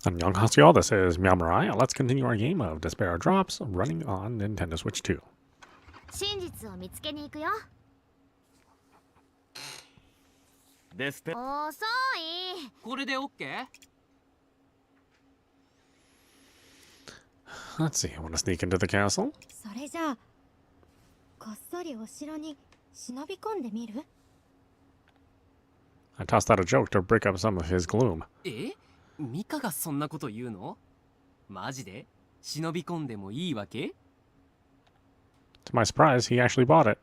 Annyeonghaseyo, this is meowmurai. Let's continue our game of Despera Drops running on Nintendo Switch 2. 真実を見つけに行くよ。デスペ遅い。これで OK? Let's see, I want to sneak into the castle. それじゃあこっそりお城に忍び込んでみる？ I tossed out a joke to break up some of his gloom. ミカがそんなこと言うの？マジで？忍び込んでもいいわけ？ To my surprise, he actually bought it.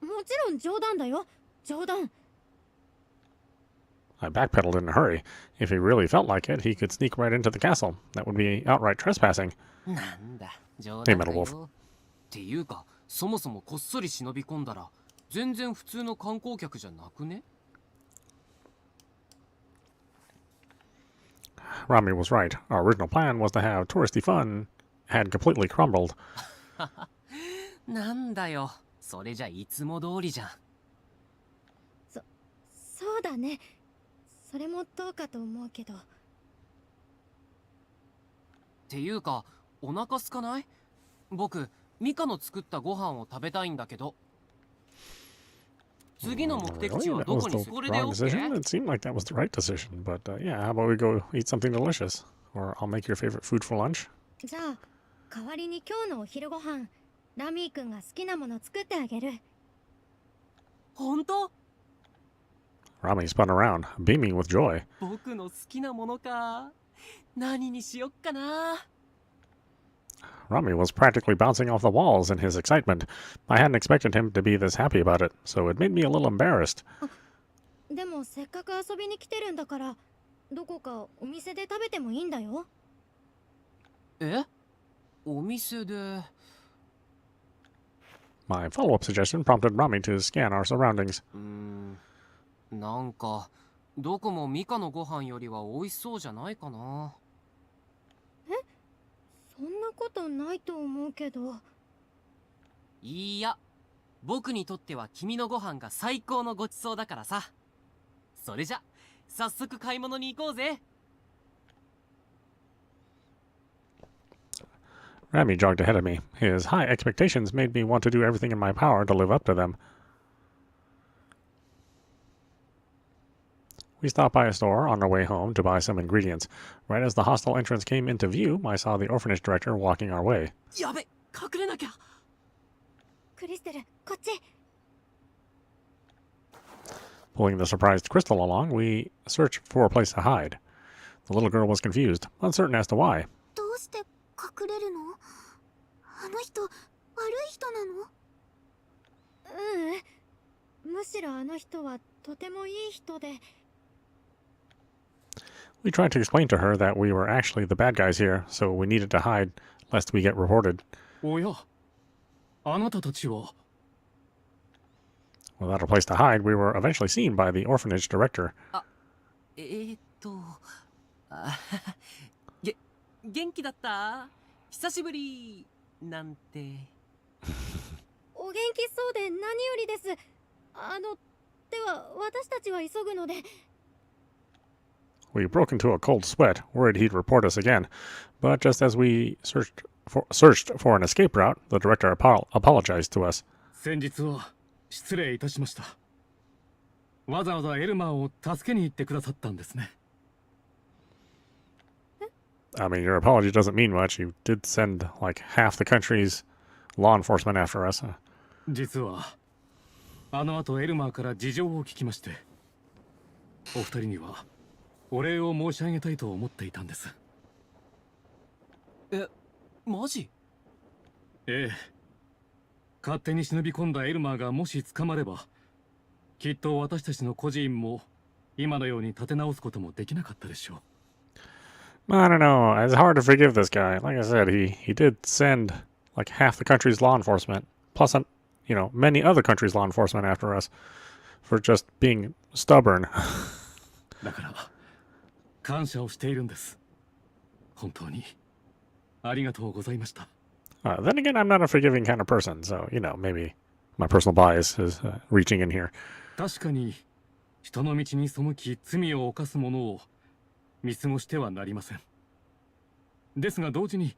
もちろん冗談だよ。冗談。 I backpedaled in a hurry. If he really felt like it, he could sneak right into the castle. That would be outright trespassing. なんだ、冗 Hey, 談だ Metal よ。 Wolf. っていうか、そもそもこっそり忍び込んだら全然普通の観光客じゃなくね？ Rami was right. Our original plan was to have touristy fun. Had completely crumbled. なんだよ、それじゃいつも通りじゃん。そうだね。それもどうかと思うけど。っていうか、お腹空かない？僕、ミカの作ったご飯を食べたいんだけど。次の目的地 Really? は That ど was こに the する？これで wrong decision? OK？ It seemed like that was the right decision. But yeah, how about we go eat something delicious? Or I'll make your favorite food for lunch. じゃあ代わりに今日のお昼ご飯ラミー君が好きなもの作ってあげる。本当？ Rami spun around, beaming with joy. 僕の好きなものか。何にしよっかな。 Rami was practically bouncing off the walls in his excitement. I hadn't expected him to be this happy about it, so it made me a little embarrassed. でもせっかく遊びに来てるんだからどこかお店で食べてもいいんだよ。お店で。 My follow-up suggestion prompted Rami to scan our surroundings. なんかどこもミカのご飯よりは美味しそうじゃないかな。そんなことないと思うけど。いや、僕にとっては君のご飯が最高のごちそうだからさ。それじゃ早速買い物に行こうぜ。 Rami jogged ahead of me. His high expectations made me want to do everything in my power to live up to them. We stopped by a store on our way home to buy some ingredients. Right as the hostel entrance came into view, I saw the orphanage director walking our way. やべ、隠れなきゃ。クリステル、こっち。 Pulling the surprised Crystal along, we searched for a place to hide. The little girl was confused, uncertain as to why. どうして隠れるの？あの人悪い人なの？むしろあの人はとてもいい人で。 We tried to explain to her that we were actually the bad guys here, so we needed to hide lest we get reported. おや、あなたたちは。 Without a place to hide, we were eventually seen by the orphanage director. 元気だった？久しぶりなんて。お元気そうで何よりです。では私たちは急ぐので。 We broke into a cold sweat, worried he'd report us again. But just as we searched for an escape route, the director apologized to us. 先日は失礼いたしました。わざわざエルマーを助けに行ってくださったんですね。 I mean, your apology doesn't mean much. You did send like half the country's law enforcement after us. 実はあの後エルマーから事情を聞きまして、お二人にはお礼を申し上げたいと思っていたんです。マジ？ええ。勝手に忍び込んだエルマーがもし捕まれば、きっと私たちの孤児院も今のように立て直すこともできなかったでしょう。 I don't know. It's hard to forgive this guy. Like I said, he did send like half the country's law enforcement, plus many other countries' law enforcement after us for just being stubborn. だから感謝をしているんです。本当にありがとうございました。 Then again, I'm not a forgiving kind of person, so maybe my personal bias is reaching in here. 確かに人の道に背き罪を犯す者を見過ごしてはなりません。ですが同時に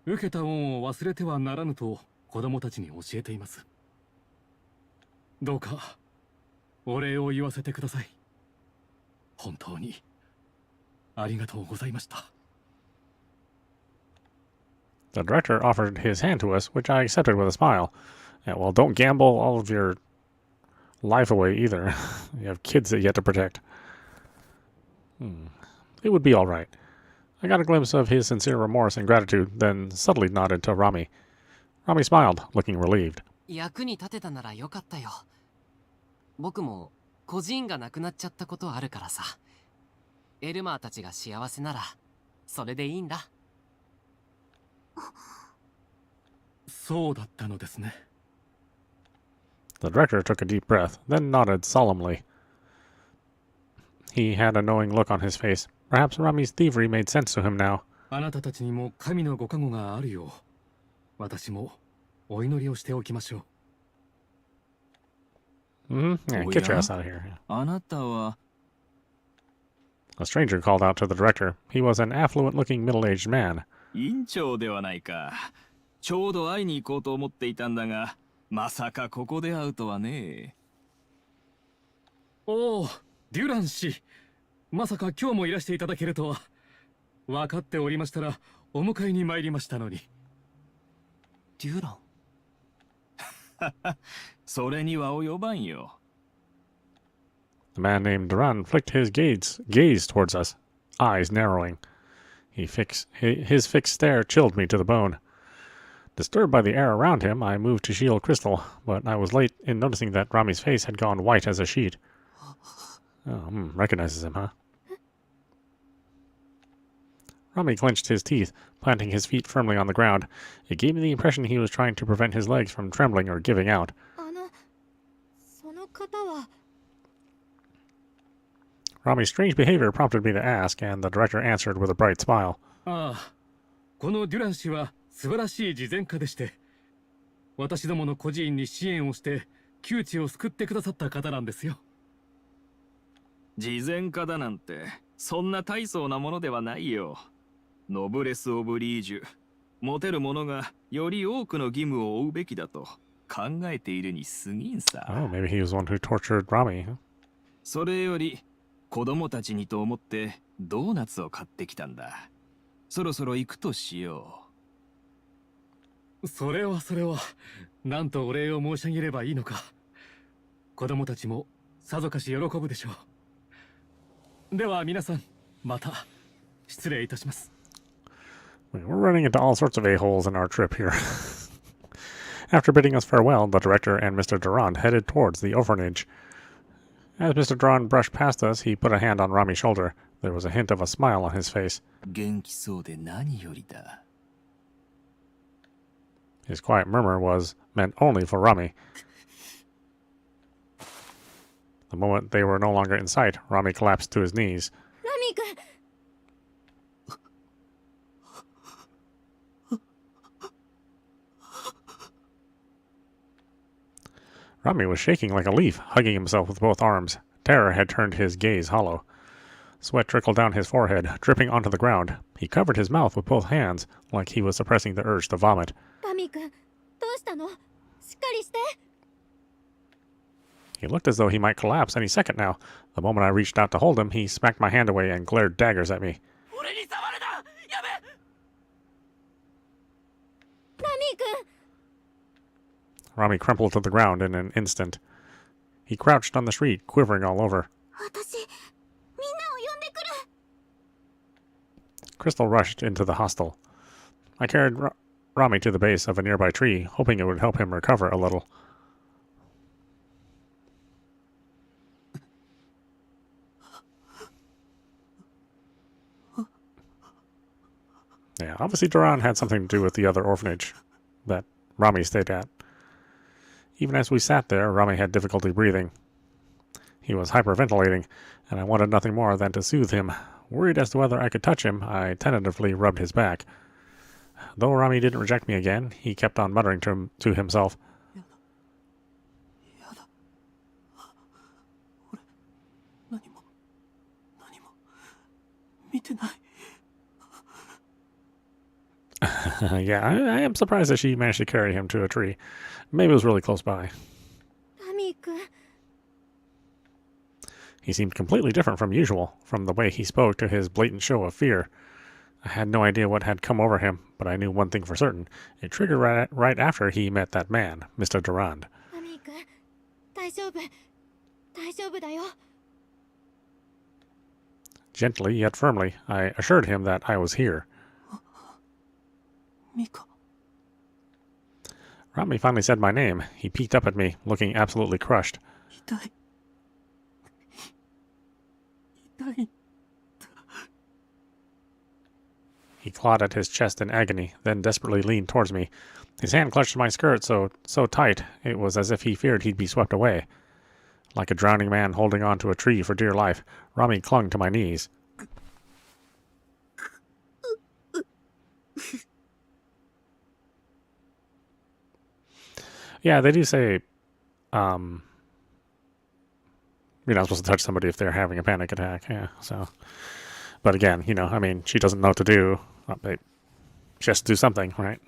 受けた恩を忘れてはならぬと子供たちに教えています。どうかお礼を言わせてください。本当にありがとうございました。 The director offered his hand to us, which I accepted with a smile. Yeah, well, don't gamble all of your life away either. You have kids that you have to protect. It would be all right. I got a glimpse of his sincere remorse and gratitude, then subtly nodded to Rami. Rami smiled, looking relieved. 役に立てたならよかったよ。僕も孤児院がなくなっちゃったことあるからさ。エルマーたちが幸せならそれでいいんだ。そうだったのですね。 The director took a deep breath, then nodded solemnly. He had a knowing look on his face. Perhaps Rami's thievery made sense to him now. あなたたちにも神のご加護があるよう、私もお祈りをしておきましょう。 Yeah, get your ass out of here. あなたは A stranger called out to the director. He was an affluent-looking middle-aged man. 院長ではないか。ちょうど会いに行こうと思っていたんだが、まさかここで会うとはね。おお、デュラン氏。まさか今日もいらしていただけるとは。分かっておりましたらお迎えに参りましたのに。デュラン。それには及ばんよ。 The man named Duran flicked his gaze towards us, eyes narrowing. His fixed stare chilled me to the bone. Disturbed by the air around him, I moved to shield Crystal, but I was late in noticing that Rami's face had gone white as a sheet. Oh, recognizes him, huh? Rami clenched his teeth, planting his feet firmly on the ground. It gave me the impression he was trying to prevent his legs from trembling or giving out. その方は Rami's strange behavior prompted me to ask, and the director answered with a bright smile. ああ、このデュラン氏は素晴らしい慈善家でして、私どもの孤児院に支援をして窮地を救ってくださった方なんですよ。慈善家だなんてそんな大層なものではないよ。ノブレス・オブリージュ、持てる者がより多くの義務を負うべきだと考えているに過ぎんさ。 Oh, maybe he was one who tortured Rami. それより子供たちにと思ってドーナツを買ってきたんだ。そろそろ行くとしよう。それはなんとお礼を申し上げればいいのか。子供たちもさぞかし喜ぶでしょう。では皆さん、また失礼いたします。 We're running into all sorts of a-holes in our trip here. After bidding us farewell, the director and Mr. Durand headed towards the orphanage. As Mr. Durand brushed past us, he put a hand on Rami's shoulder. There was a hint of a smile on his face. 元気そうで何よりだ。 His quiet murmur was meant only for Rami. The moment they were no longer in sight, Rami collapsed to his knees. ラミー君 Rami was shaking like a leaf, hugging himself with both arms. Terror had turned his gaze hollow. Sweat trickled down his forehead, dripping onto the ground. He covered his mouth with both hands, like he was suppressing the urge to vomit. ラミー君どうしたの？しっかりして。 He looked as though he might collapse any second now. The moment I reached out to hold him, he smacked my hand away and glared daggers at me. 俺に触るな。やめ。ラミー君 Rami crumpled to the ground in an instant. He crouched on the street, quivering all over. 私みんなを呼んでくる。 Crystal rushed into the hostel. I carried Rami to the base of a nearby tree, hoping it would help him recover a little. Yeah, obviously Duran had something to do with the other orphanage that Rami stayed at. Even as we sat there, Rami had difficulty breathing. He was hyperventilating, and I wanted nothing more than to soothe him. Worried as to whether I could touch him, I tentatively rubbed his back. Though Rami didn't reject me again, he kept on muttering to himself. やだ。俺何もてない。Yeah, I am surprised that she managed to carry him to a tree. Maybe it was really close by. ラミー君、 He seemed completely different from usual, from the way he spoke to his blatant show of fear. I had no idea what had come over him, but I knew one thing for certain. It triggered right after he met that man, Mr. Durand. ラミー君、大丈夫、大丈夫だよ。 Gently yet firmly, I assured him that I was here. ミカ。 Rami finally said my name. He peeked up at me, looking absolutely crushed. 痛い。痛い。 He clawed at his chest in agony, then desperately leaned towards me. His hand clutched my skirt so tight, it was as if he feared he'd be swept away. Like a drowning man holding on to a tree for dear life, Rami clung to my knees. Yeah, they do say, you're not supposed to touch somebody if they're having a panic attack. Yeah, so. But again, I mean, she doesn't know what to do. She has to do something, right?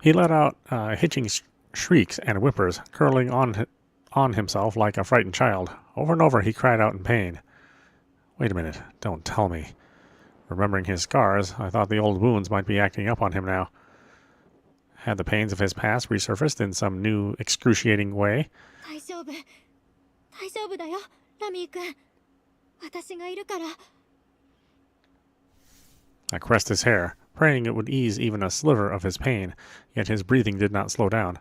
He let out hitching shrieks and whimpers, curling on himself like a frightened child. Over and over he cried out in pain. Wait a minute, don't tell me. Remembering his scars, I thought the old wounds might be acting up on him now. Had the pains of his past resurfaced in some new, excruciating way? 大丈夫、大丈夫だよ、ラミー君。私がいるから。 I caressed his hair, praying it would ease even a sliver of his pain, yet his breathing did not slow down.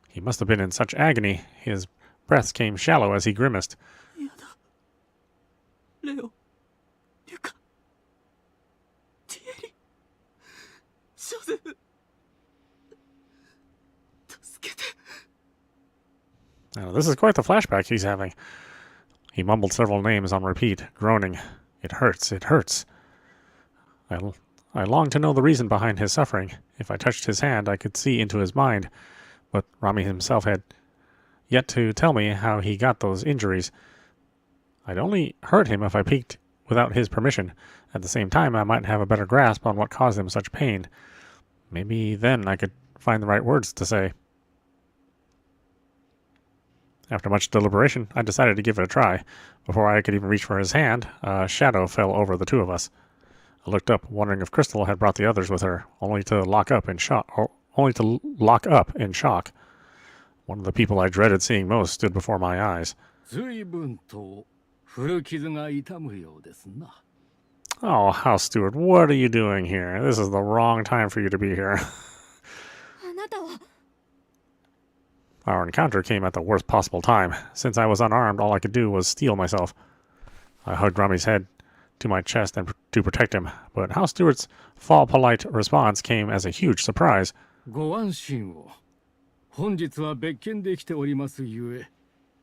He must have been in such agony, his breaths came shallow as he grimaced. やだ。レオ、リュカ、ティエリ、ジョゼフ。助けて。 Now, this is quite the flashback he's having. He mumbled several names on repeat, groaning. It hurts, it hurts. I longed to know the reason behind his suffering. If I touched his hand, I could see into his mind. But Rami himself had yet to tell me how he got those injuries. I'd only hurt him if I peeked without his permission. At the same time, I might have a better grasp on what caused him such pain. Maybe then I could find the right words to say. After much deliberation, I decided to give it a try. Before I could even reach for his hand, a shadow fell over the two of us. I looked up, wondering if Crystal had brought the others with her, only to lock up in shock. One of the people I dreaded seeing most stood before my eyes. 随分と古傷が痛むようですな。 Oh, House Steward, what are you doing here? This is the wrong time for you to be here. あなたは。 Our encounter came at the worst possible time. Since I was unarmed, all I could do was steel myself. I hugged Rami's head to my chest to protect him, but House Steward's polite response came as a huge surprise. ご安心を。本日は別件で来ておりますゆえ、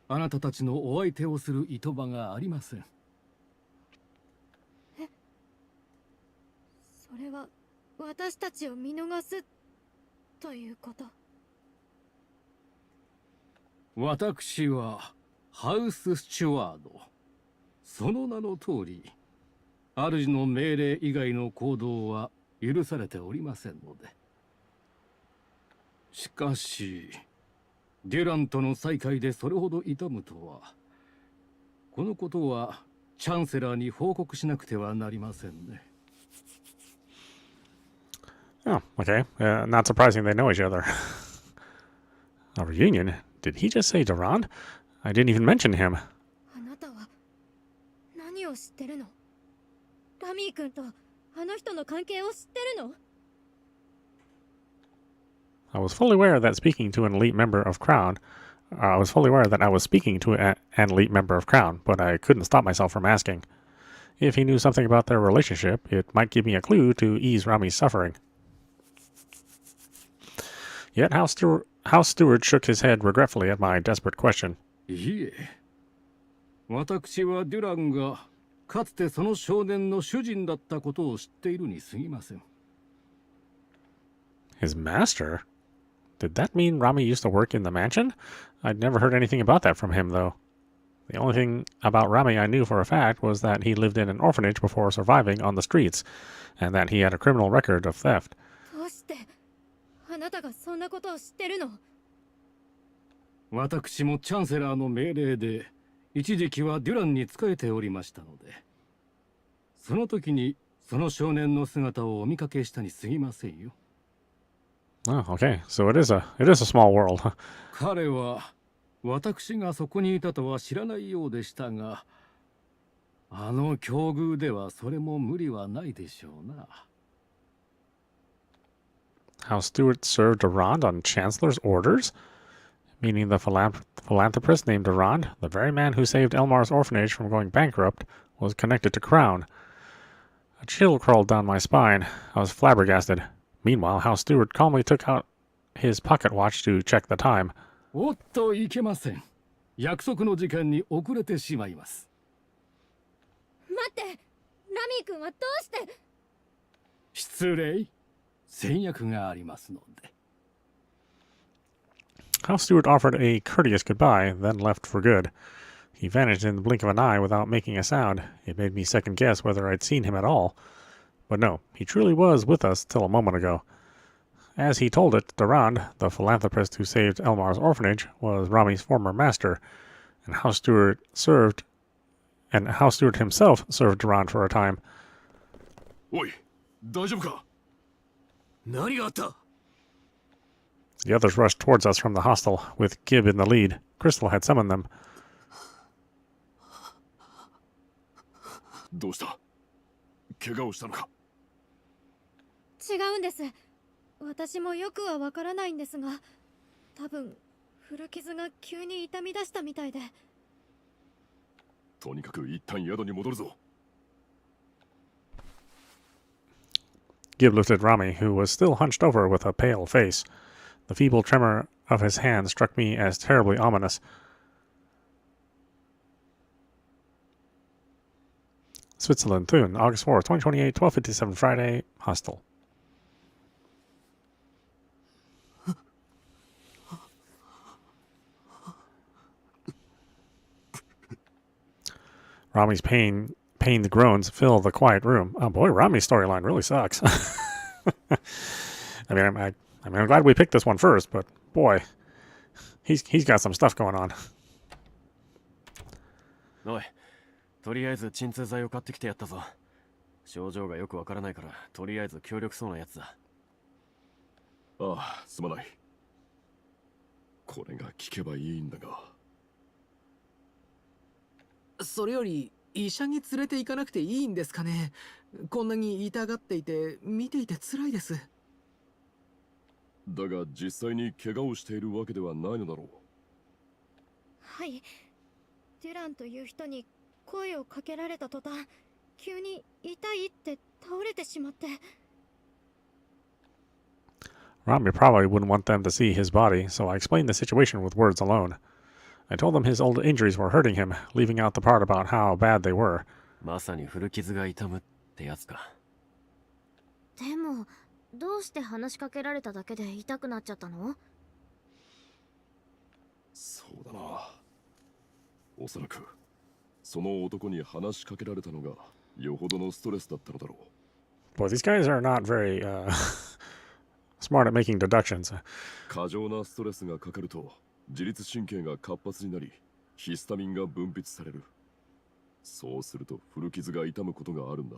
あなたたちのお相手をするいとまがありません。え、それは私たちを見逃すということ。 私はハウススチュワード。その名の通り、主の命令以外の行動は許されておりませんので。しかし、デュランとの再会でそれほど痛むとは、このことはチャンセラーに報告しなくてはなりませんね。Oh, okay. Not surprising they know each other. A reunion? Did he just say Durand? I didn't even mention him. あなたは何を知ってるの？ラミー君とあの人の関係を知ってるの？ I was fully aware that speaking to an elite member of Crown, I was fully aware that I was speaking to an elite member of Crown, but I couldn't stop myself from asking. If he knew something about their relationship, it might give me a clue to ease Rami's suffering. Yet House Steward shook his head regretfully at my desperate question. いえ、私はデュランがかつてその少年の主人だったことを知っているに過ぎません。 His master? Did that mean Rami used to work in the mansion? I'd never heard anything about that from him, though. The only thing about Rami I knew for a fact was that he lived in an orphanage before surviving on the streets, and that he had a criminal record of theft. どうしてあなたがそんなことを知ってるの？私もチャンセラーの命令で一時期はデュランに仕えておりましたので、その時にその少年の姿をお見かけしたに過ぎませんよ。Oh, okay. So it is a small world, huh? 彼は私がそこにいたとは知らないようでしたが、あの境遇ではそれも無理はないでしょうな。How Stewart served Durand on Chancellor's orders? Meaning the philanthropist named Durand, the very man who saved Elmar's orphanage from going bankrupt, was connected to Crown. A chill crawled down my spine. I was flabbergasted. Meanwhile, How Stewart calmly took out his pocket watch to check the time. おっといけません。約束の時間に遅れてしまいます。待って、ラミー君はどうして？失礼。戦略がありますので。How Stewart offered a courteous goodbye, then left for good. He vanished in the blink of an eye without making a sound. It made me second guess whether I'd seen him at all. But no, he truly was with us till a moment ago. As he told it, Durand, the philanthropist who saved Elmar's orphanage, was Rami's former master, and How Stewart himself served Durand for a time. おい、大丈夫か？何があった？ The others rushed towards us from the hostel, with Gib in the lead. Crystal had summoned them. どうした？怪我をしたのか？違うんです。私もよくはわからないんですが、多分古傷が急に痛み出したみたいで。とにかく一旦宿に戻るぞ。Gib looked at Rami, who was still hunched over with a pale face. The feeble tremor of his hand struck me as terribly ominous. Switzerland, Thun, August 4th, 2028, 12:57 Friday, Hostel. Rami's pained groans fill the quiet room. Oh boy, Rami's storyline really sucks. I mean, I'm glad we picked this one first, but boy, he's got some stuff going on. おい、とりあえず鎮痛剤を買ってきてやったぞ。症状がよくわからないから、とりあえず強力そうなやつだ。ああ、すまない。これが効けばいいんだが。それより医者に連れて行かなくていいんですかね。こんなに痛がっていて見ていて辛いです。だが実際に怪我をしているわけではないのだろう。はい。デュランという人に声をかけられた途端、急に痛いって倒れてしまって。Rami probably wouldn't want them to see his body, so I explained the situation with words alone. I told them his old injuries were hurting him, leaving out the part about how bad they were. まさに古傷が痛むってやつか。でもどうして話しかけられただけで痛くなっちゃったの？そうだな。おそらくその男に話しかけられたのがよほどのストレスだったのだろう。Boy, these guys are not very smart at making deductions. 過剰なストレスがかかると自律神経が活発になり、ヒスタミンが分泌される。そうすると古傷が痛むことがあるんだ。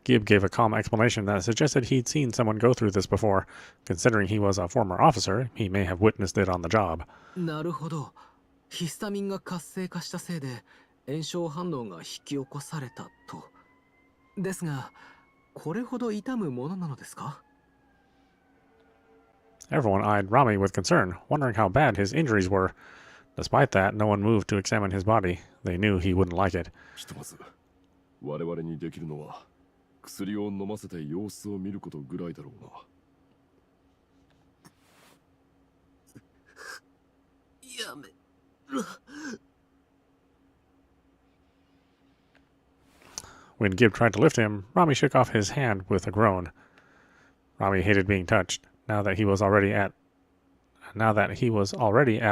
Gib gave a calm explanation that suggested he'd seen someone go through this before. Considering he was a former officer, he may have witnessed it on the job. なるほど。ヒスタミンが活性化したせいで炎症反応が引き起こされたと。ですが、これほど痛むものなのですか？ Everyone eyed Rami with concern, wondering how bad his injuries were. Despite that, no one moved to examine his body. They knew he wouldn't like it. ひとまず我々にできるのは薬を飲ませて様子を見ることぐらいだろうな。やめろ。When Gib tried to lift him, Rami shook off his hand with a groan. Rami hated being touched. Now that he was already at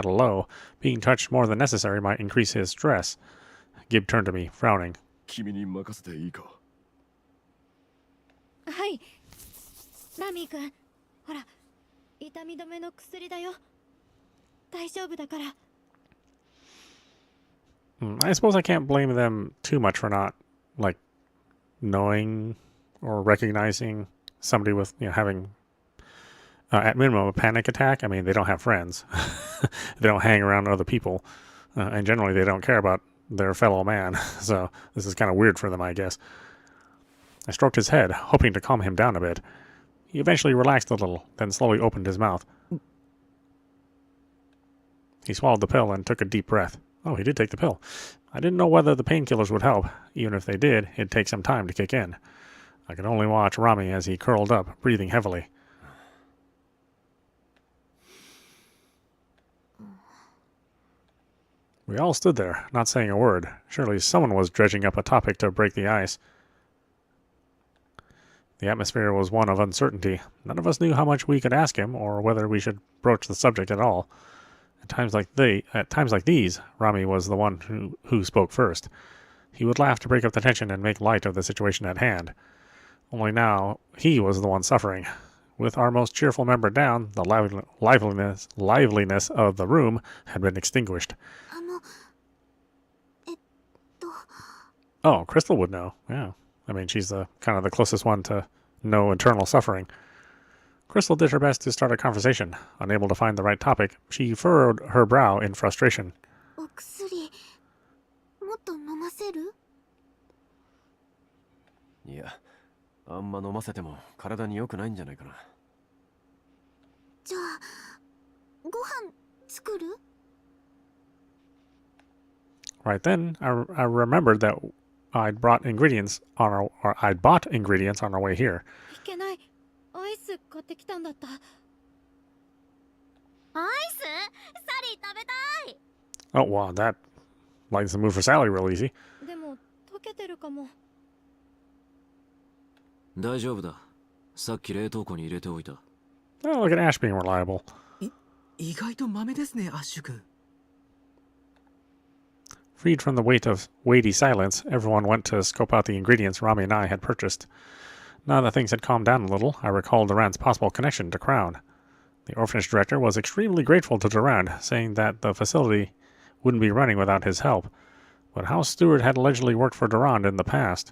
a low, being touched more than necessary might increase his stress. Gib turned to me, frowning. 君に任せていいか。はい。ラミー君、ほら、痛み止めの薬だよ。大丈夫だから。I suppose I can't blame them too much for not, like, knowing or recognizing somebody with, having, at minimum, a panic attack. I mean, they don't have friends. They don't hang around other people. And generally, they don't care about their fellow man. So this is kind of weird for them, I guess. I stroked his head, hoping to calm him down a bit. He eventually relaxed a little, then slowly opened his mouth. He swallowed the pill and took a deep breath. Oh, he did take the pill. I didn't know whether the painkillers would help. Even if they did, it'd take some time to kick in. I could only watch Rami as he curled up, breathing heavily. We all stood there, not saying a word. Surely someone was dredging up a topic to break the ice. The atmosphere was one of uncertainty. None of us knew how much we could ask him, or whether we should broach the subject at all. At times like these, Rami was the one who spoke first. He would laugh to break up the tension and make light of the situation at hand. Only now, he was the one suffering. With our most cheerful member down, the liveliness of the room had been extinguished. Oh, Crystal would know. Yeah. I mean, she's the kind of the closest one to know internal suffering. Crystal did her best to start a conversation. Unable to find the right topic, she furrowed her brow in frustration. お薬もっと飲ませる？いや、あんま飲ませても体に良くないんじゃないかな。じゃあご飯作る？ Right then, I remembered that I'd bought ingredients on our way here. いけない。アイス買ってきたんだった。アイス？サリー食べたい。 Oh, wow, that lightens the mood for Sally real easy. でも溶けてるかも。大丈夫だ。さっき冷凍庫に入れておいた。Oh, look at Ash being reliable. 意外と豆ですね、アッシュ君。Freed from the weight of weighty silence, everyone went to scope out the ingredients Rami and I had purchased. Now that things had calmed down a little, I recalled Durand's possible connection to Crown. The orphanage director was extremely grateful to Durand, saying that the facility wouldn't be running without his help. But House Steward had allegedly worked for Durand in the past.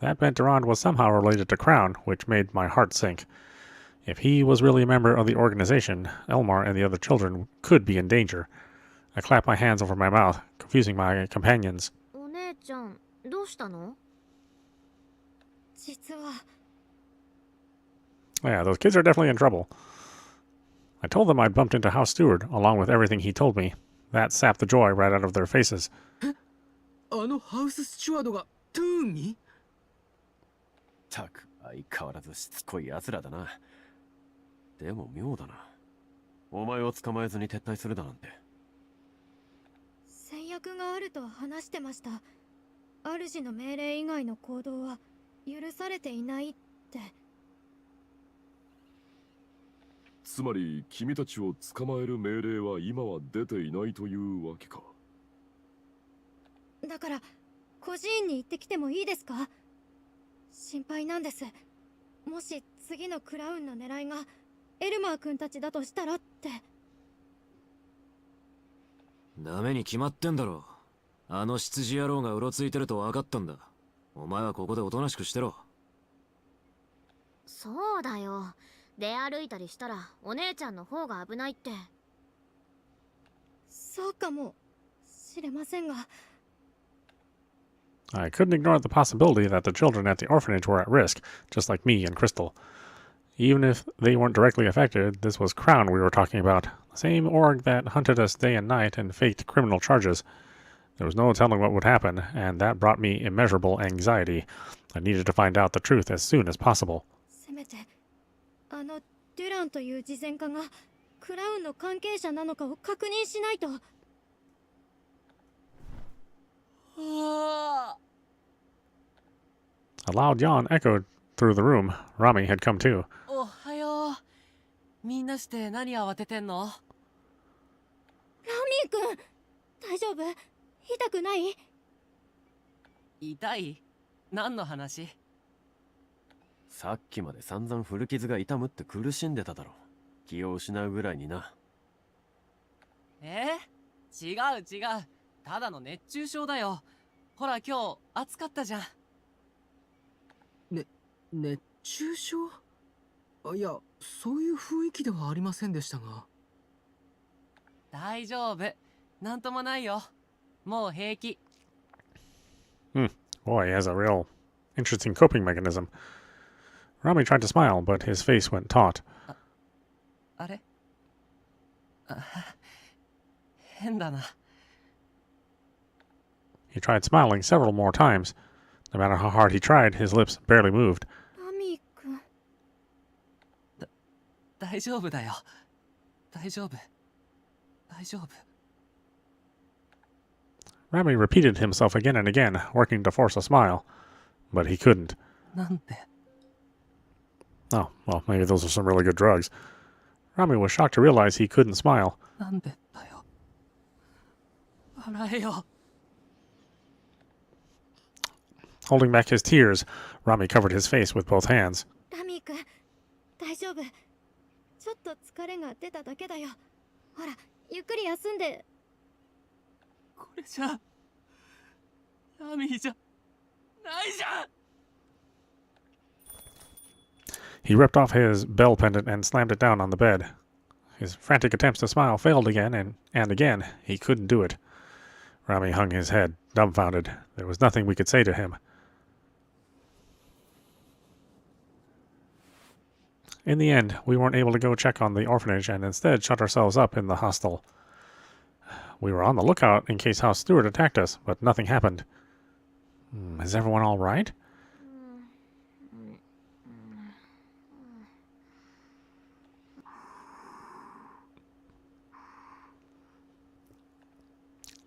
That meant Durand was somehow related to Crown, which made my heart sink. If he was really a member of the organization, Elmar and the other children could be in danger. I clapped my hands over my mouth, confusing my companions. お姉ちゃんどうしたの？実は。 Yeah, those kids are definitely in trouble. I told them I'd bumped into House Steward, along with everything he told me. That sapped the joy right out of their faces. あのハウススチュワードがトゥーンに？たく、相変わらずしつこい奴らだな。でも妙だな。お前を捕まえずに撤退するだなんて。戦略があると話してました。主の命令以外の行動は許されていないって。つまり君たちを捕まえる命令は今は出ていないというわけか。だから孤児院に行ってきてもいいですか？心配なんです。もし次のクラウンの狙いがエルマー君たちだとしたらって。ダメに決まってんだろ。あの執事野郎がうろついてると分かったんだ。お前はここでおとなしくしてろ。そうだよ。出歩いたりしたらお姉ちゃんの方が危ないって。そうかもしれませんが。I couldn't ignore the possibility that the children at the orphanage were at risk, just like me and Crystal. Even if they weren't directly affected, this was Crown we were talking about, the same org that hunted us day and night and faked criminal charges. There was no telling what would happen, and that brought me immeasurable anxiety. I needed to find out the truth as soon as possible. せめてあのデュランという慈善家がクラウンの関係者なのかを確認しないと。A loud yawn echoed through the room. Rami had come too. おはみんなして何慌ててんの？ラミー君、大丈夫？痛くない？痛い？何の話？さっきまで散々古傷が痛むって苦しんでただろ。気を失うぐらいにな。違う。ただの熱中症だよ。ほら今日暑かったじゃん。熱中症？いや、そういう雰囲気ではありませんでしたが。大丈夫。なんともないよ。もう平気。Boy, he has a real interesting coping mechanism. Rami tried to smile, but his face went taut. あれ？変だな。He tried smiling several more times. No matter how hard he tried, his lips barely moved. ラミー君。大丈夫だよ。大丈夫。Rami repeated himself again and again, working to force a smile. But he couldn't. なんで？ Oh, well, maybe those are some really good drugs. Rami was shocked to realize he couldn't smile. なんでだよ。笑えよ。Holding back his tears, Rami covered his face with both hands. ラミー君、大丈夫。ちょっと疲れが出ただけだよ。ほら、ゆっくり休んで。これじゃラミーじゃないじゃん。 He ripped off his bell pendant and slammed it down on the bed. His frantic attempts to smile failed again, and again. He couldn't do it. Rami hung his head, dumbfounded. There was nothing we could say to him. In the end, we weren't able to go check on the orphanage and instead shut ourselves up in the hostel. We were on the lookout in case House Stewart attacked us, but nothing happened. Is everyone all right?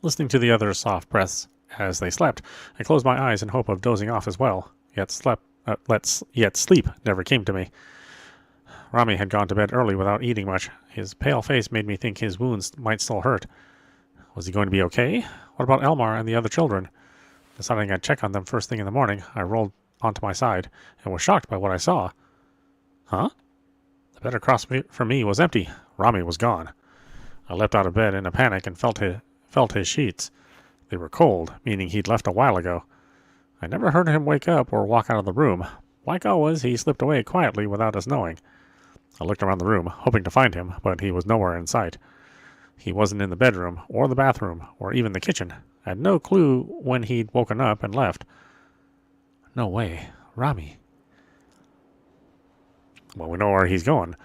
Listening to the others' soft breaths as they slept, I closed my eyes in hope of dozing off as well. Yet sleep never came to me. Rami had gone to bed early without eating much. His pale face made me think his wounds might still hurt. Was he going to be okay? What about Elmar and the other children? Deciding I'd check on them first thing in the morning, I rolled onto my side and was shocked by what I saw. Huh? The bed across from me was empty. Rami was gone. I leapt out of bed in a panic and felt his sheets. They were cold, meaning he'd left a while ago. I never heard him wake up or walk out of the room. Like always, he slipped away quietly without us knowing. I looked around the room, hoping to find him, but he was nowhere in sight. He wasn't in the bedroom, or the bathroom, or even the kitchen. I had no clue when he'd woken up and left. No way. Rami. Well, we know where he's going.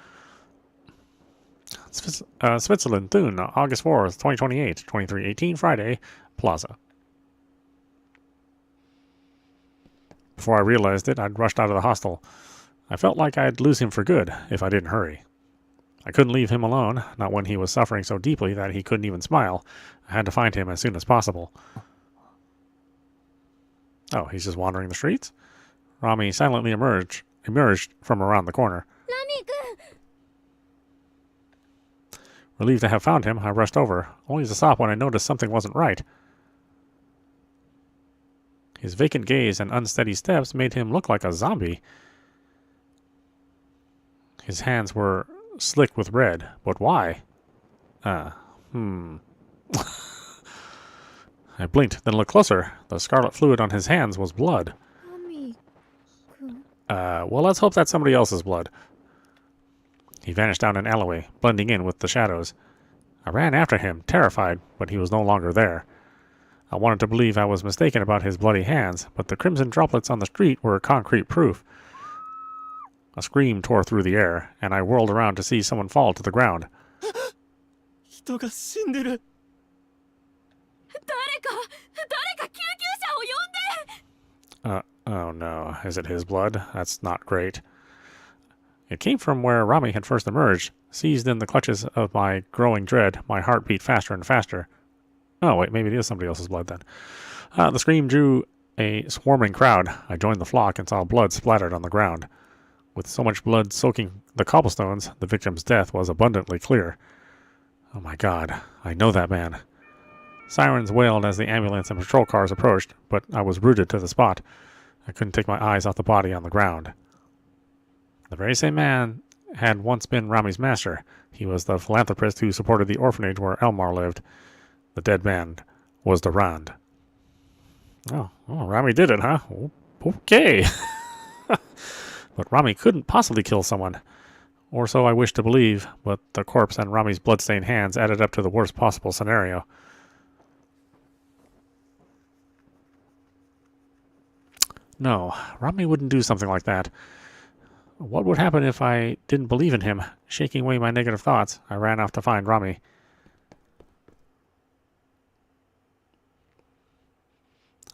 Switzerland, Thun, August 4th, 2028, 2318, Friday, Plaza. Before I realized it, I'd rushed out of the hostel. I felt like I'd lose him for good if I didn't hurry. I couldn't leave him alone, not when he was suffering so deeply that he couldn't even smile. I had to find him as soon as possible. Oh, he's just wandering the streets? Rami silently emerged from around the corner. ラミー君。 Relieved to have found him, I rushed over, only to stop when I noticed something wasn't right. His vacant gaze and unsteady steps made him look like a zombie. His hands were slick with red, but why? I blinked, then looked closer. The scarlet fluid on his hands was blood. ラミー君。 Well, let's hope that's somebody else's blood. He vanished down an alleyway, blending in with the shadows. I ran after him, terrified, but he was no longer there. I wanted to believe I was mistaken about his bloody hands, but the crimson droplets on the street were concrete proof. A scream tore through the air, and I whirled around to see someone fall to the ground. 人が死んでる。誰か救急車を呼んで。 Oh no, is it his blood? That's not great. It came from where Rami had first emerged. Seized in the clutches of my growing dread, my heart beat faster and faster. Oh wait, maybe it is somebody else's blood then. The scream drew a swarming crowd. I joined the flock and saw blood splattered on the ground. With so much blood soaking the cobblestones, the victim's death was abundantly clear. Oh my god, I know that man. Sirens wailed as the ambulance and patrol cars approached, but I was rooted to the spot. I couldn't take my eyes off the body on the ground. The very same man had once been Rami's master. He was the philanthropist who supported the orphanage where Elmar lived. The dead man was Durand. Oh, Rami did it, huh? Okay. But Rami couldn't possibly kill someone. Or so I wish to believe, but the corpse and Rami's bloodstained hands added up to the worst possible scenario. No, Rami wouldn't do something like that. What would happen if I didn't believe in him? Shaking away my negative thoughts, I ran off to find Rami.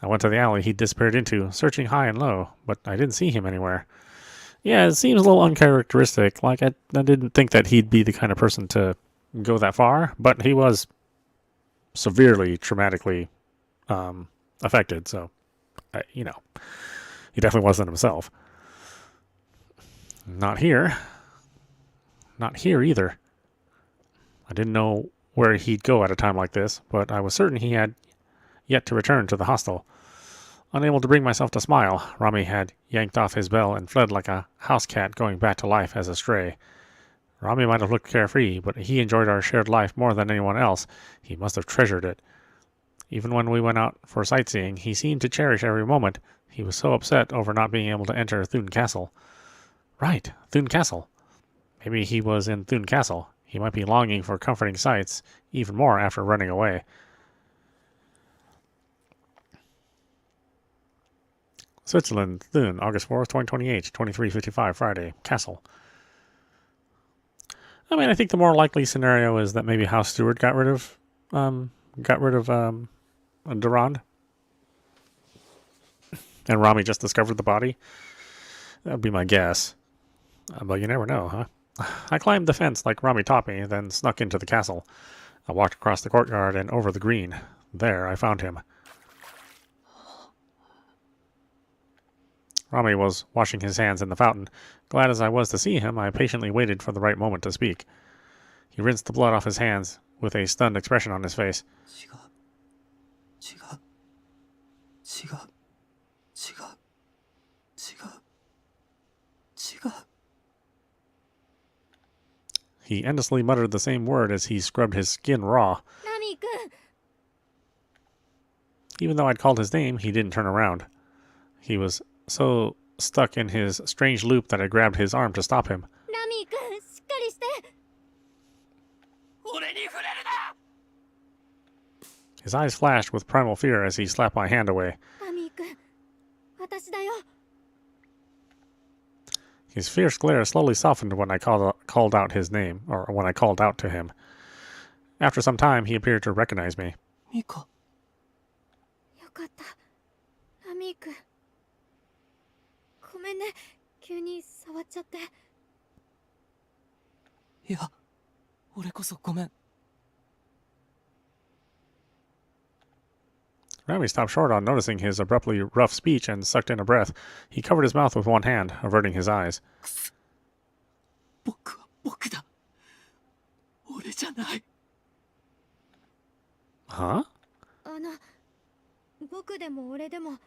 I went to the alley he'd disappeared into, searching high and low, but I didn't see him anywhere. Yeah, it seems a little uncharacteristic. Like, I didn't think that he'd be the kind of person to go that far, but he was severely traumatically affected, so, he definitely wasn't himself. Not here. Not here either. I didn't know where he'd go at a time like this, but I was certain he had yet to return to the hostel. Unable to bring myself to smile, Rami had yanked off his bell and fled like a house cat going back to life as a stray. Rami might have looked carefree, but he enjoyed our shared life more than anyone else. He must have treasured it. Even when we went out for sightseeing, he seemed to cherish every moment. He was so upset over not being able to enter Thune Castle. Right, Thune Castle. Maybe he was in Thune Castle. He might be longing for comforting sights, even more after running away. Switzerland, Thune, August 4th, 2028, 23:55 Friday, Castle. I mean, I think the more likely scenario is that maybe House Steward got rid of Durand. And Rami just discovered the body. That would be my guess. But you never know, huh? I climbed the fence like Rami taught me, then snuck into the castle. I walked across the courtyard and over the green. There, I found him. Rami was washing his hands in the fountain. Glad as I was to see him, I patiently waited for the right moment to speak. He rinsed the blood off his hands with a stunned expression on his face. He endlessly muttered the same word as he scrubbed his skin raw. Rami-kun! Even though I'd called his name, he didn't turn around. He was so stuck in his strange loop that I grabbed his arm to stop him. Rami-kun, しっかりして! His eyes flashed with primal fear as he slapped my hand away. Rami-kun, 私だよ. His fierce glare slowly softened when I called out his name, or when I called out to him. After some time, he appeared to recognize me. Mika. よかった。ラミー君。ごめんね。急に触っちゃって。いや、俺こそごめん。Rami stopped short on noticing his abruptly rough speech and sucked in a breath. He covered his mouth with one hand, averting his eyes. 僕は僕だ。俺じゃない。Huh? 僕でも俺でも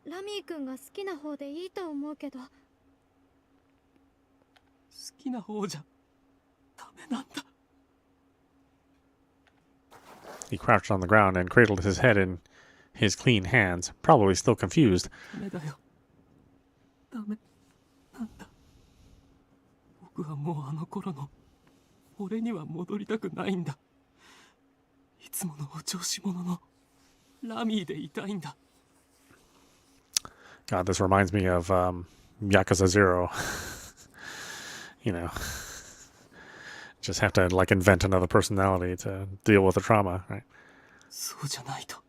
ラミー君が好きな方でいいと思うけど。好きな方じゃダメなんだ。He crouched on the ground and cradled his head in his clean hands, probably still confused. ダメだよ。ダメなんだ。僕はもうあの頃の俺には戻りたくないんだ。いつものお調子者のラミーでいたいんだ。God, this reminds me of Yakuza 0. You know, just have to like invent another personality to deal with the trauma, right? そうじゃないと。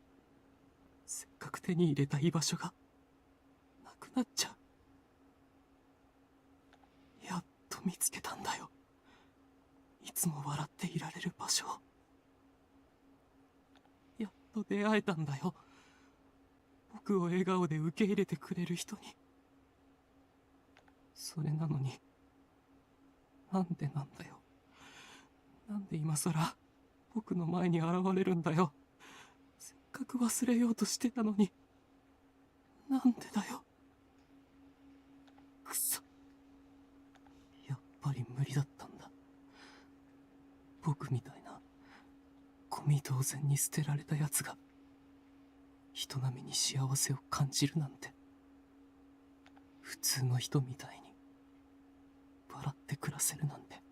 せっかく手に入れた居場所がなくなっちゃう。やっと見つけたんだよ。いつも笑っていられる場所を。やっと出会えたんだよ。僕を笑顔で受け入れてくれる人に。それなのに、なんでなんだよ。なんで今さら僕の前に現れるんだよ。せっかく忘れようとしてたのに。なんでだよ。くそ。やっぱり無理だったんだ。僕みたいなゴミ同然に捨てられた奴が人並みに幸せを感じるなんて、普通の人みたいに笑って暮らせるなんて、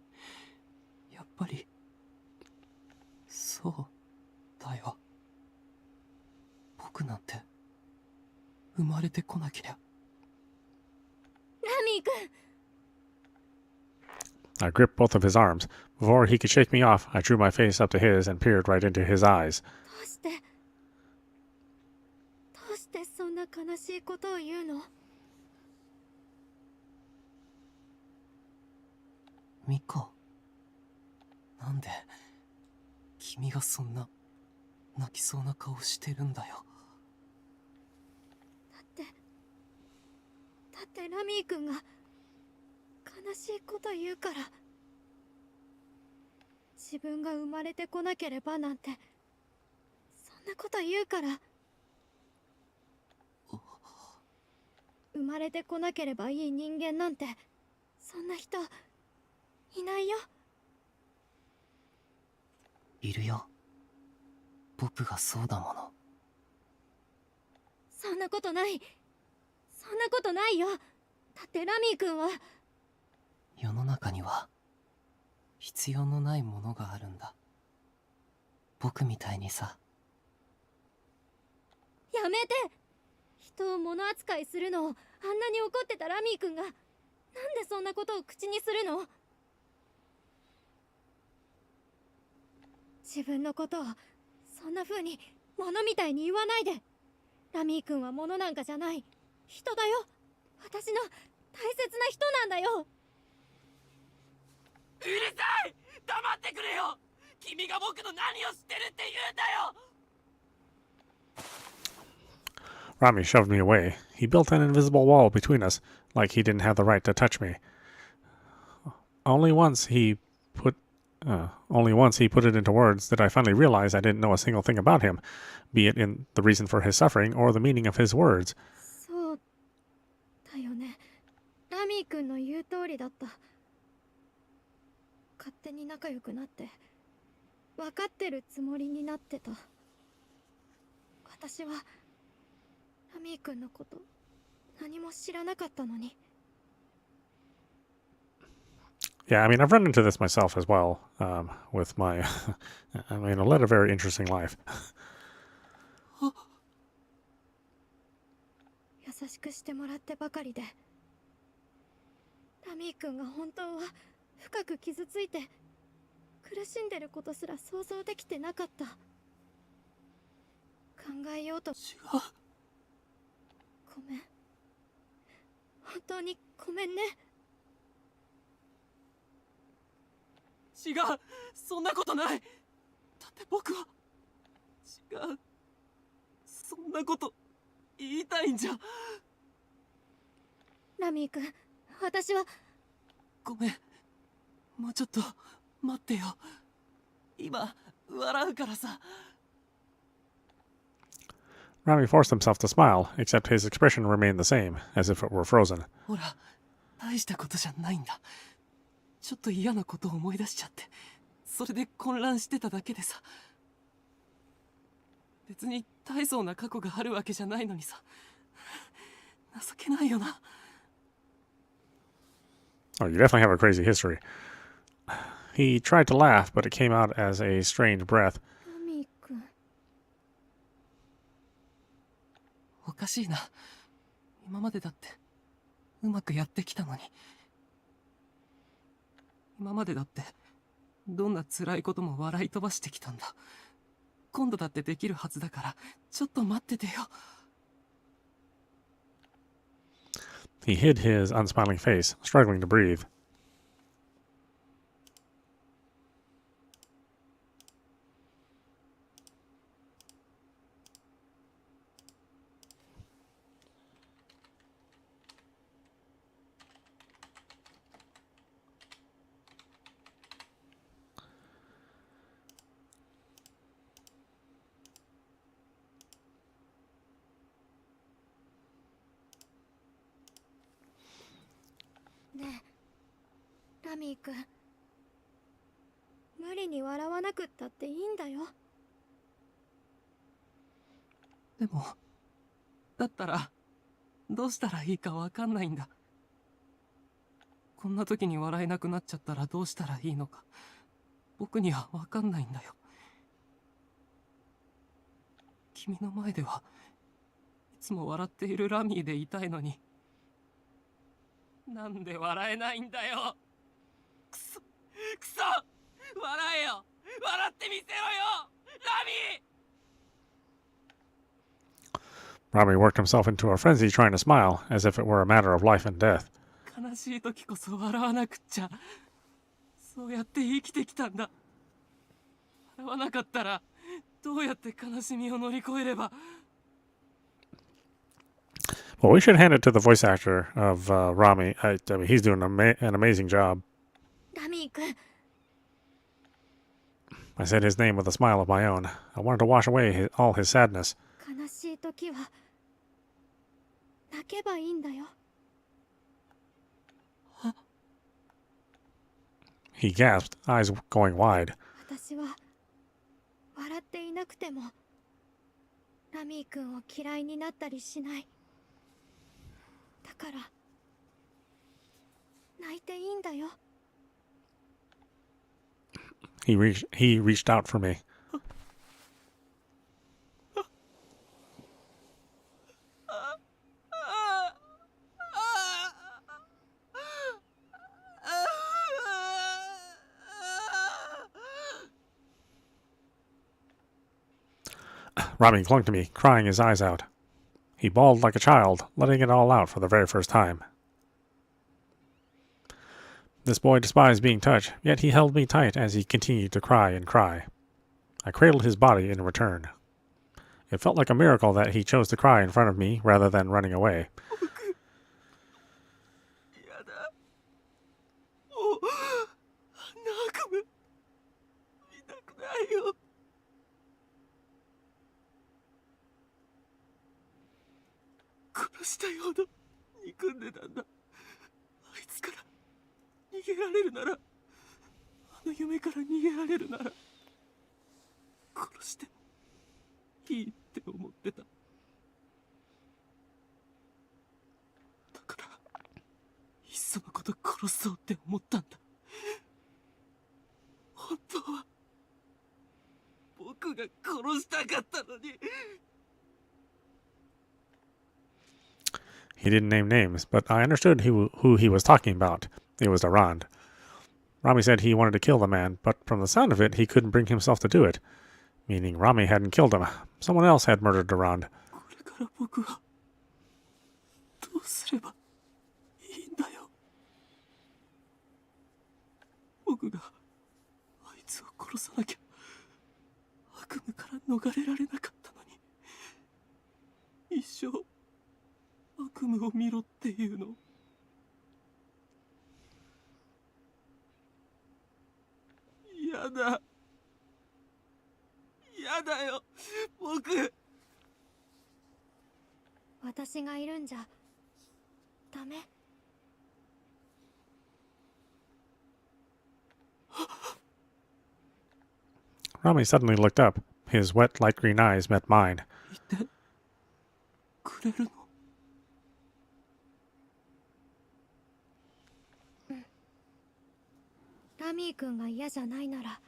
やっぱりそうだよ。僕なんて生まれてこなけりゃ。ラミー君。 I gripped both of his arms. Before he could shake me off, I drew my face up to his and peered right into his eyes. どうしてそんな悲しいことを言うの？ミカ、なんで君がそんな泣きそうな顔してるんだよ。だってラミー君が悲しいこと言うから。自分が生まれてこなければなんて、そんなこと言うから。生まれてこなければいい人間なんて、そんな人いないよ。いるよ。僕がそうだもの。そんなことない。そんなことないよ。だってラミー君は。世の中には必要のないものがあるんだ。僕みたいにさ。やめて。人を物扱いするのをあんなに怒ってたラミー君が、なんでそんなことを口にするの？自分のことをそんな風に物みたいに言わないで。ラミー君は物なんかじゃない。人だよ。私の大切な人なんだよ。うるさい！黙ってくれよ！君が僕の何を知ってるって言うんだよ！ Rami shoved me away. He built an invisible wall between us, like he didn't have the right to touch me. Only once he put it into words did I finally realize I didn't know a single thing about him, be it in the reason for his suffering or the meaning of his words. そうだよね。ラミー君の言う通りだった。勝手に仲良くなって分かってるつもりになってた。私はラミー君のこと何も知らなかったのに。 Yeah, I mean, I've run into this myself as well, with my... I mean, I led a very interesting life. 優しくしてもらってばかりで、ラミー君が本当は深く傷ついて苦しんでることすら想像できてなかった。考えようと。違う。ごめん。本当にごめんね。違う、そんなことない。だって僕は違う、そんなこと言いたいんじゃ。ラミー君、私は。ごめん、もうちょっと待ってよ。今笑うからさ。 Rami forced himself to smile, except his expression remained the same, as if it were frozen. ほら、大したことじゃないんだ。ちょっと嫌なことを思い出しちゃって、それで混乱してただけでさ。別に大層な過去があるわけじゃないのにさ。情けないよな。 Oh, you definitely have a crazy history. He tried to laugh, but it came out as a strained breath. ラミー君。おかしいな。今までだってうまくやってきたのに。今までだってどんな辛いことも笑い飛ばしてきたんだ。今度だってできるはずだから、ちょっと待っててよ。 He hid his unsmiling face, struggling to breathe. ラミー君。無理に笑わなくったっていいんだよ。でも、だったら、どうしたらいいかわかんないんだ。こんな時に笑えなくなっちゃったらどうしたらいいのか、僕にはわかんないんだよ。君の前ではいつも笑っているラミーでいたいのに、なんで笑えないんだよ。くそ笑えよ、笑ってみせろよ、ラミー。Rami worked himself into a frenzy trying to smile, as if it were a matter of life and death. 悲しい時こそ笑わなくっちゃ。そうやって生きてきたんだ。笑わなかったらどうやって悲しみを乗り越えれば。 Well, we should hand it to the voice actor of Rami. I mean, he's doing an amazing job. ラミー君、 I said his name with a smile of my own. I wanted to wash away all his sadness. 悲しい時は泣けばいいんだよ。He gasped, eyes going wide. 私は笑っていなくてもラミー君を嫌いになったりしない。だから泣いていいんだよ。 He reached out for me. Rami clung to me, crying his eyes out. He bawled like a child, letting it all out for the very first time. This boy despised being touched, yet he held me tight as he continued to cry and cry. I cradled his body in return. It felt like a miracle that he chose to cry in front of me rather than running away. やだ。もう、あんな悪夢、見たくないよ。殺したいほど憎んでたんだ。あいつから逃げられるなら、あの夢から逃げられるなら、殺してもいいって思ってた。だからいっそのこと殺そうって思ったんだ。本当は僕が殺したかったのに。 He didn't name names, but I understood who he was talking about. It was Arand. Rami said he wanted to kill the man, but from the sound of it, he couldn't bring himself to do it. Meaning Rami hadn't killed him. Someone else had murdered Arand. これから僕はどうすればいいんだよ。僕があいつを殺さなきゃ悪夢から逃れられなかったのに、一生悪夢を見ろっていうの。やだ、やだよ、僕。私がいるんじゃダメ。 Rami suddenly looked up. His wet, light green eyes met mine. 言ってくれるの？ラミー君が嫌じゃないなら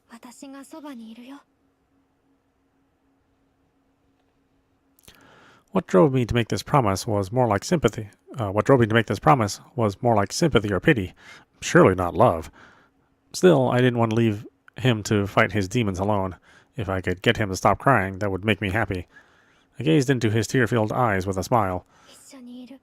私がそばにいるよ。 What drove me to make this promise was more like sympathy. What drove me to make this promise was more like sympathy or pity. Surely not love. Still, I didn't want to leave him to fight his demons alone. If I could get him to stop crying, that would make me happy. I gazed into his tear-filled eyes with a smile. 一緒にいる。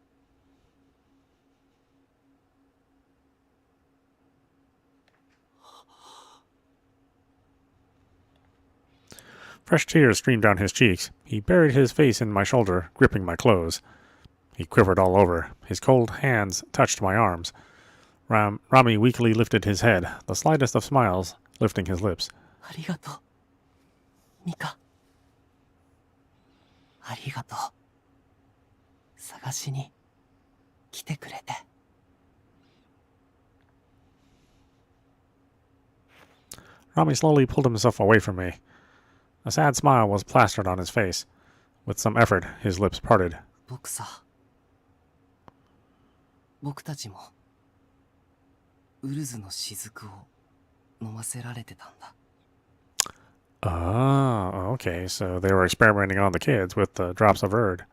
Fresh tears streamed down his cheeks. He buried his face in my shoulder, gripping my clothes. He quivered all over. His cold hands touched my arms. Rami weakly lifted his head, the slightest of smiles lifting his lips. ありがとう、ミカ。ありがとう。探しに来てくれて。Rami slowly pulled himself away from me. A sad smile was plastered on his face. With some effort, his lips parted. 僕たちもウルズの雫を飲ませられてたんだ。 Oh, okay, so they were experimenting on the kids with the drops of Erd.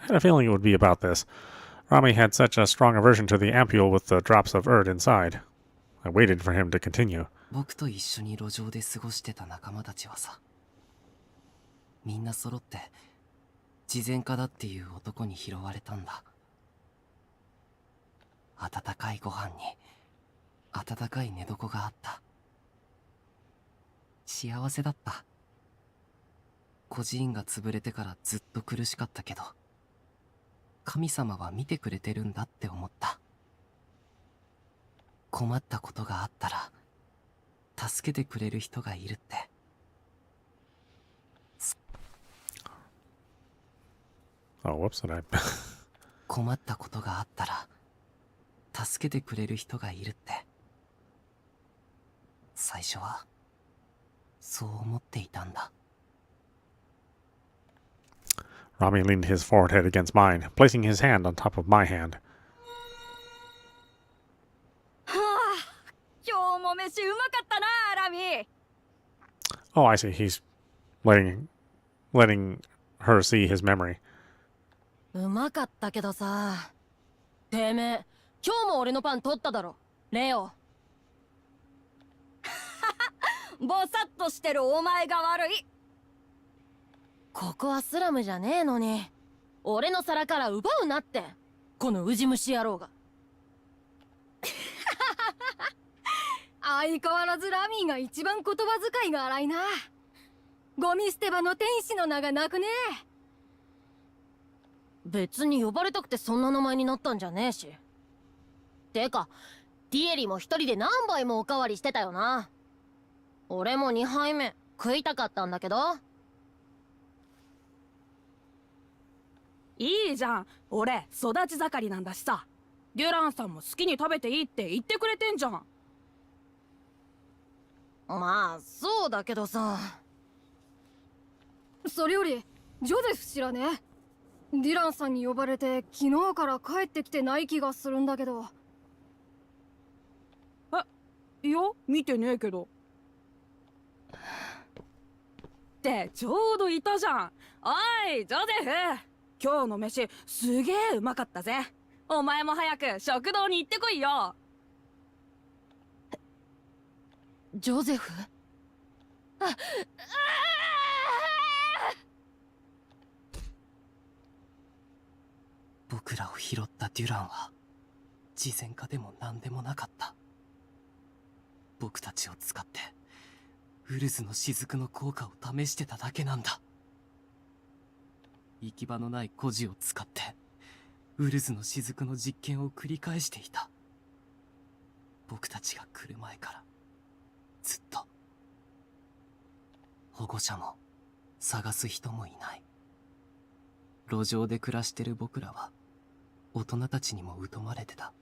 I had a feeling it would be about this. Rami had such a strong aversion to the ampule with the drops of Erd inside. I waited for him to continue. 僕と一緒に路上で過ごしてた仲間たちはさ、みんな揃って慈善家だっていう男に拾われたんだ。温かいご飯に温かい寝床があった。幸せだった。孤児院が潰れてからずっと苦しかったけど、神様は見てくれてるんだって思った。困ったことがあったら助けてくれる人がいるって。Oh, whoops, did I... 困ったことがあったら助けてくれる人がいるって。最初はそう思っていたんだ。 Rami leaned his forehead against mine, placing his hand on top of my hand. 今日も飯うまかったな、ラミー。 Oh, I see. He's letting her see his memory. うまかったけどさ、てめえ今日も俺のパン取っただろ、レオ。ぼさっとしてるお前が悪い。ここはスラムじゃねえのに、俺の皿から奪うなって、このウジ虫野郎が。相変わらずラミーが一番言葉遣いが荒いな。ゴミ捨て場の天使の名がなくね。別に呼ばれたくてそんな名前になったんじゃねえし。てかディエリも一人で何杯もおかわりしてたよな。俺も2杯目食いたかったんだけど。いいじゃん、俺育ち盛りなんだしさ。デュランさんも好きに食べていいって言ってくれてんじゃん。まあそうだけどさ。それよりジョゼフ知らねえ。ディランさんに呼ばれて昨日から帰ってきてない気がするんだけど。いや見てねえけど。ってちょうどいたじゃん。おいジョゼフ、今日の飯すげえうまかったぜ。お前も早く食堂に行ってこいよ。ジョゼフ？僕らを拾ったデュランは慈善家でも何でもなかった。僕たちを使ってウルズの雫の効果を試してただけなんだ。行き場のない孤児を使ってウルズの雫の実験を繰り返していた。僕たちが来る前からずっと。保護者も探す人もいない。路上で暮らしてる僕らは大人たちにも疎まれてた。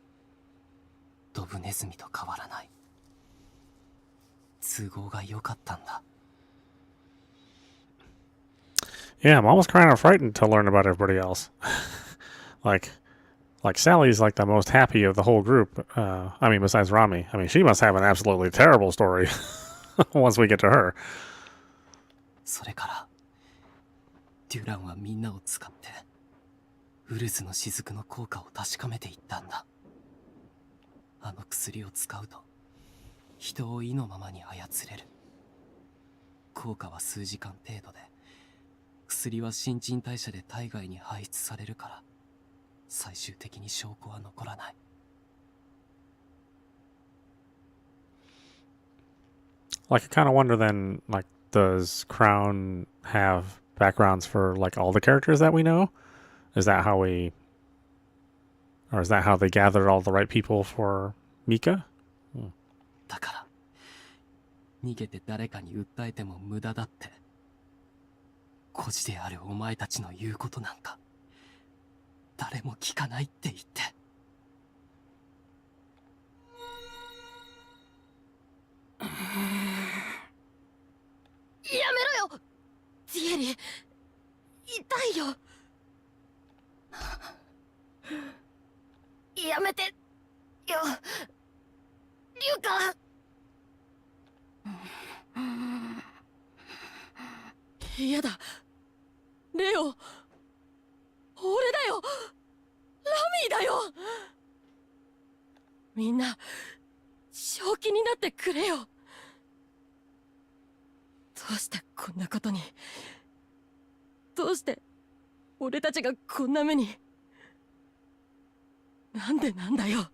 ドブネズミと変わらない。都合が良かったんだ。 Yeah, I'm almost kind of frightened to learn about everybody else. like Sally's like the most happy of the whole group. I mean, besides Rami. I mean, she must have an absolutely terrible story once we get to her. それからデュランはみんなを使ってウルズの雫の効果を確かめていったんだ。あの薬を使うと人を意のままに操れる。効果は数時間程度で、薬は新陳代謝で体外に排出されるから最終的に証拠は残らない。 Like, I kind of wonder then, like, does Crown have backgrounds for, like, all the characters that we know? Is that how we... Or is that how they gathered all the right people for Mika? だから逃げて誰かに訴えても無駄だって。孤児であるお前たちの言うことなんか誰も聞かないって言って。ディエリ、痛いよ。やめてよ、リュウカ。嫌だ、レオ、俺だよ、ラミーだよ。みんな正気になってくれよ。どうしてこんなことに、どうして俺たちがこんな目に。なんでなんだよ、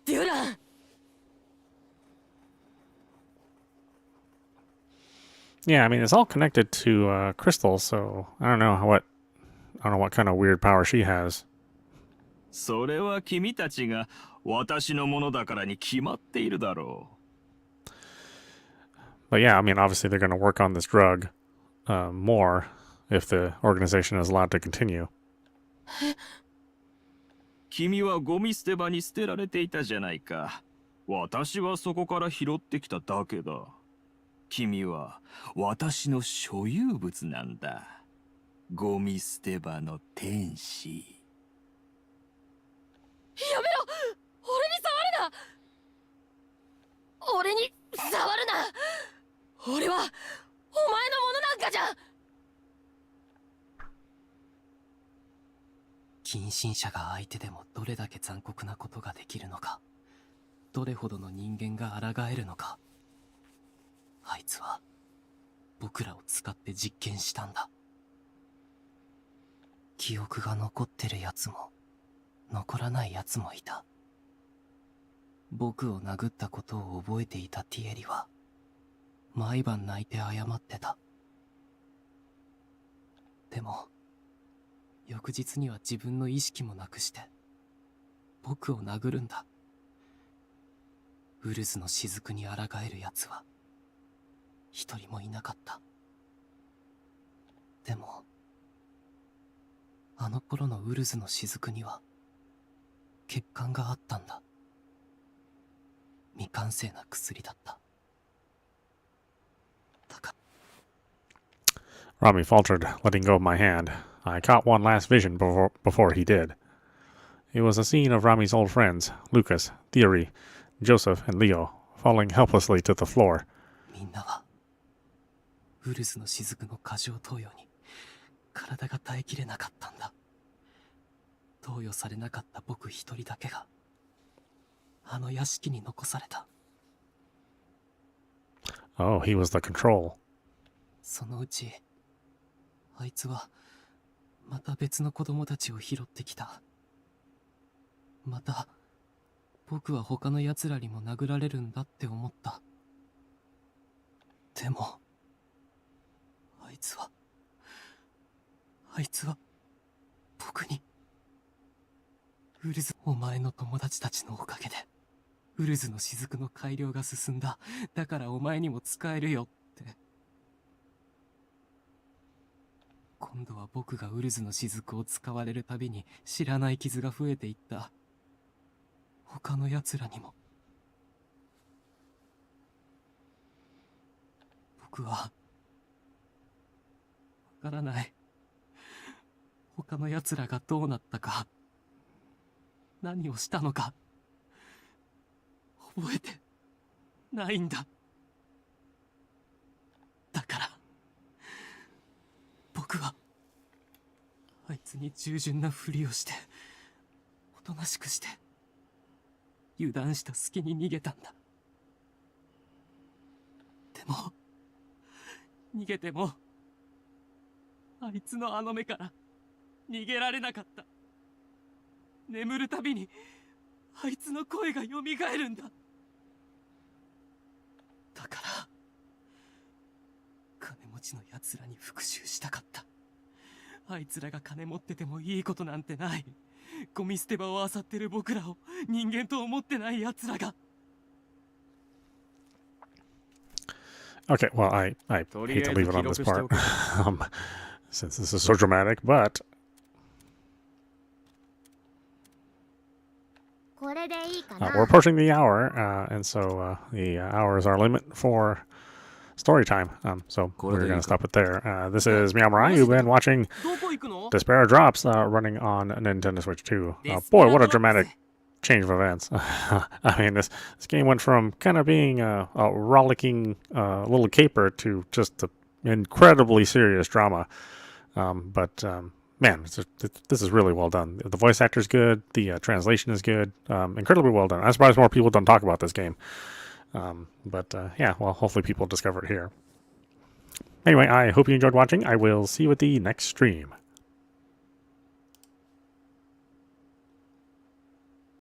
デュラン。Yeah, I mean it's all connected to Crystal, so I don't know what kind of weird power she has. それは君たちが私のものだからに決まっているだろう。But yeah, I mean obviously they're going to work on this drug more if the organization is allowed to continue. 君はゴミ捨て場に捨てられていたじゃないか。私はそこから拾ってきただけだ。君は私の所有物なんだ。ゴミ捨て場の天使。やめろ、俺に触るな。俺に触るな。俺はお前のものなんかじゃ。近親者が相手でもどれだけ残酷なことができるのか、どれほどの人間が抗えるのか。あいつは僕らを使って実験したんだ。記憶が残ってるやつも残らないやつもいた。僕を殴ったことを覚えていたティエリは毎晩泣いて謝ってた。でも翌日には自分の意識もなくして僕を殴るんだ。ウルズの雫に抗えるやつは一人もいなかった。でもあの頃のウルズの雫には血管があったんだ。未完成な薬だった。だから Rami faltered, letting go of my hand. I caught one last vision before he did. It was a scene of Rami's old friends, Lucas, Thierry, Joseph, and Leo, falling helplessly to the floor. みんなはウルズの雫の過剰投与に体が耐えきれなかったんだ。投与されなかった僕一人だけがあの屋敷に残された。Oh, he was the control. そのうちあいつはまた別の子供たちを拾ってきた。また僕は他の奴らにも殴られるんだって思った。でもあいつは僕にウルズ、お前の友達たちのおかげでウルズの雫の改良が進んだ。だからお前にも使えるよって。今度は僕がウルズの雫を使われるたびに知らない傷が増えていった。他の奴らにも。僕はわからない。他の奴らがどうなったか、何をしたのか覚えてないんだ。だから僕はあいつに従順なふりをしておとなしくして油断した隙に逃げたんだ。でも逃げてもあいつのあの目から逃げられなかった。眠るたびにあいつの声がよみがえるんだ。だから金持ちの奴らに復讐したかった。あいつらが金持っててもいいことなんてない。ゴミ捨て場を漁ってる僕らを人間と思ってない奴らが。 Okay, well, I hate to leave it on this part, since this is so dramatic, but これでいいかな。 we're approaching the hour, and so the hour is our limit for story time. So we're going to stop it there. This is meowmurai. You've been watching どこ行くの？ Despera Drops running on Nintendo Switch 2. Boy, what a dramatic change of events. I mean, this game went from kind of being a rollicking little caper to just an incredibly serious drama. Man, this is really well done. The voice actor's good. The translation is good. Incredibly well done. I'm surprised more people don't talk about this game. Yeah, well, hopefully people discover it here. Anyway, I hope you enjoyed watching. I will see you at the next stream.